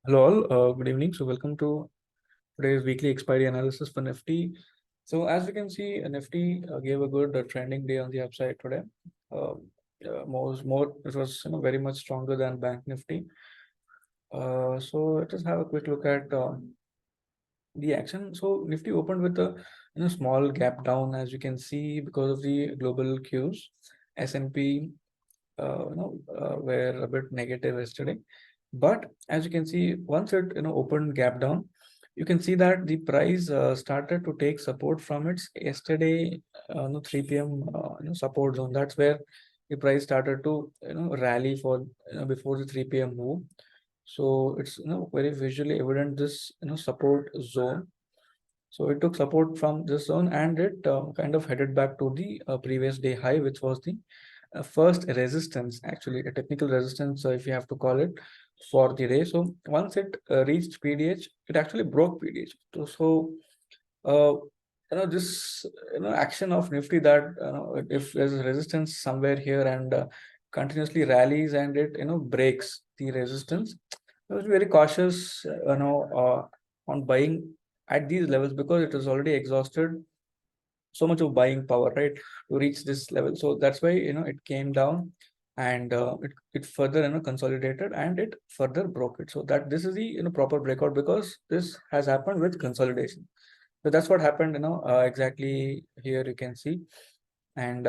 Hello all, good evening. So welcome to today's weekly expiry analysis for Nifty. So as we can see, Nifty gave a good trending day on the upside today. Uh, it was very much stronger than Bank Nifty. So let us have a quick look at the action. So Nifty opened with a small gap down, as you can see, because of the global cues. S&P were a bit negative yesterday, but as you can see, once it opened gap down, you can see that the price started to take support from its yesterday 3 p.m. Support zone. That's where the price started to rally for before the 3 p.m. move. So it's very visually evident, this support zone. So it took support from this zone, and it kind of headed back to the previous day high, which was the first resistance, actually a technical resistance, if you have to call it, for the day. So once it reached PDH, it actually broke PDH. Uh, this action of Nifty, that if there's a resistance somewhere here and continuously rallies and it breaks the resistance, I was very cautious on buying at these levels, because it is already exhausted so much of buying power, right, to reach this level. So that's why it came down, and it further consolidated, and it further broke it. So that this is the proper breakout, because this has happened with consolidation. So that's what happened, exactly here you can see. And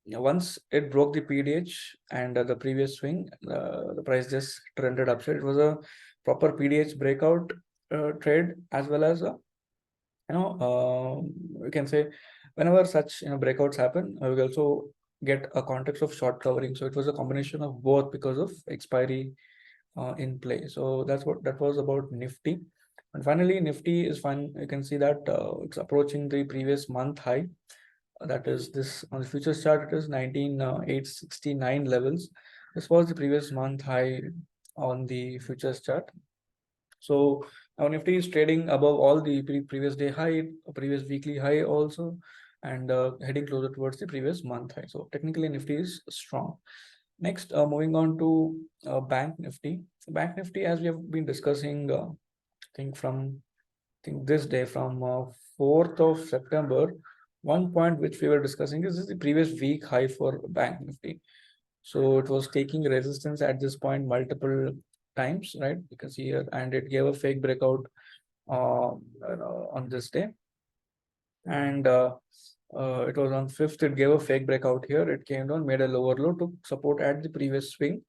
once it broke the PDH and the previous swing, the price just trended upside. It was a proper PDH breakout trade, as well as we can say, whenever such breakouts happen, we also get a context of short covering. So it was a combination of both, because of expiry in play. So that was about Nifty. And finally, Nifty is fine. You can see that it's approaching the previous month high. That is, this on the futures chart, it is 19,869 levels. This was the previous month high on the futures chart. So now Nifty is trading above all the previous day high, previous weekly high also, and heading closer towards the previous month high. So technically Nifty is strong. Next, moving on to Bank Nifty. Bank Nifty, as we have been discussing, I think this day, from 4th of September, one point which we were discussing is the previous week high for Bank Nifty. So it was taking resistance at this point multiple times, right? You can see here, and it gave a fake breakout on this day. And it was on 5th, it gave a fake breakout here. It came down, made a lower low, took support at the previous swing,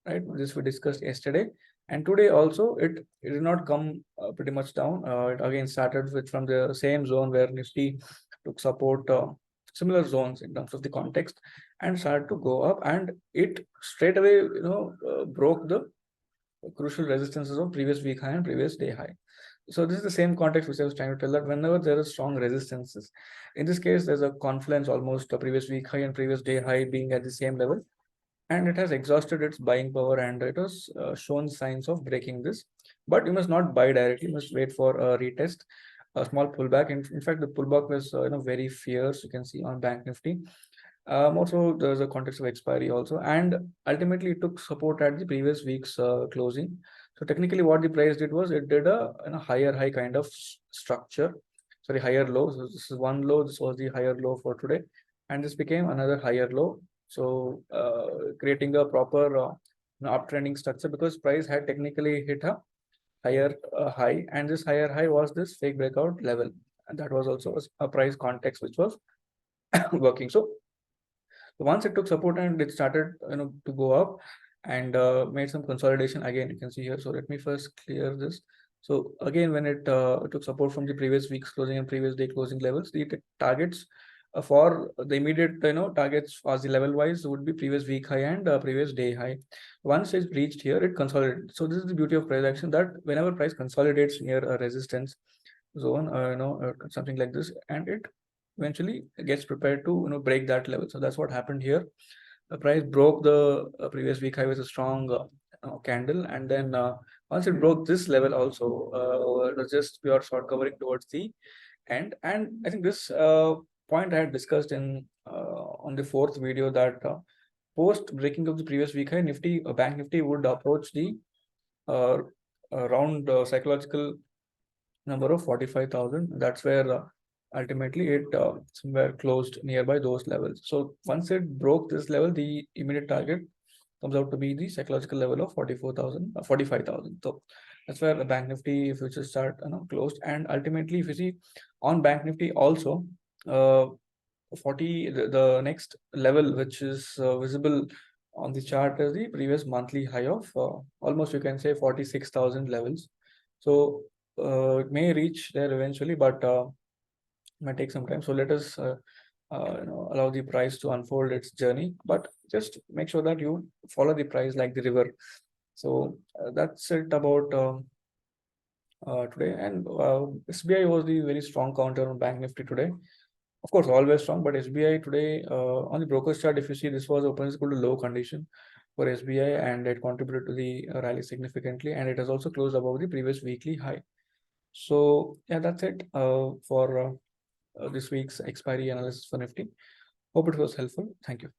right? This we discussed yesterday. And today also, it did not come pretty much down. It again started with from the same zone where Nifty took support, similar zones in terms of the context, and started to go up, and it straight away broke the crucial resistances of previous week high and previous day high. So this is the same context which I was trying to tell, that whenever there is strong resistances, in this case there's a confluence, almost a previous week high and previous day high being at the same level, and it has exhausted its buying power, and it has shown signs of breaking this. But you must not buy directly, you must wait for a retest, a small pullback. In fact, the pullback was very fierce, you can see on Bank Nifty. Also, there's a context of expiry also, and ultimately it took support at the previous week's closing. So technically, what the price did was, it did a higher high kind of structure, sorry, higher low. So this is one low, this was the higher low for today, and this became another higher low. So creating a proper uptrending structure, because price had technically hit a higher high, and this higher high was this fake breakout level, and that was also a price context which was working. So once it took support and it started to go up, and made some consolidation again, you can see here. So let me first clear this. So again, when it took support from the previous week's closing and previous day closing levels, the targets for the immediate targets as the level wise would be previous week high and previous day high. Once it's reached here, it consolidated. So this is the beauty of price action, that whenever price consolidates near a resistance zone, something like this, and it eventually gets prepared to break that level. So that's what happened here. The price broke the previous week high with a strong candle, and then once it broke this level also, it was just pure short covering towards the end. And I think this point I had discussed in on the fourth video, that post breaking of the previous week high, Nifty, Bank Nifty would approach the uh, around psychological number of 45,000. That's where ultimately it somewhere closed nearby those levels. So once it broke this level, the immediate target comes out to be the psychological level of 44,000, 45,000. So that's where the Bank Nifty futures start closed. And ultimately, if you see on Bank Nifty also, 40 the next level which is visible on the chart is the previous monthly high of almost you can say 46,000 levels. So it may reach there eventually, but might take some time. So let us allow the price to unfold its journey, but just make sure that you follow the price like the river. So that's it about today. And SBI was the very strong counter on Bank Nifty today. Of course, always strong, but SBI today on the broker's chart, if you see, this was open is equal to low condition for SBI, and it contributed to the rally significantly, and it has also closed above the previous weekly high. So yeah, that's it for this week's expiry analysis for Nifty. Hope it was helpful. Thank you.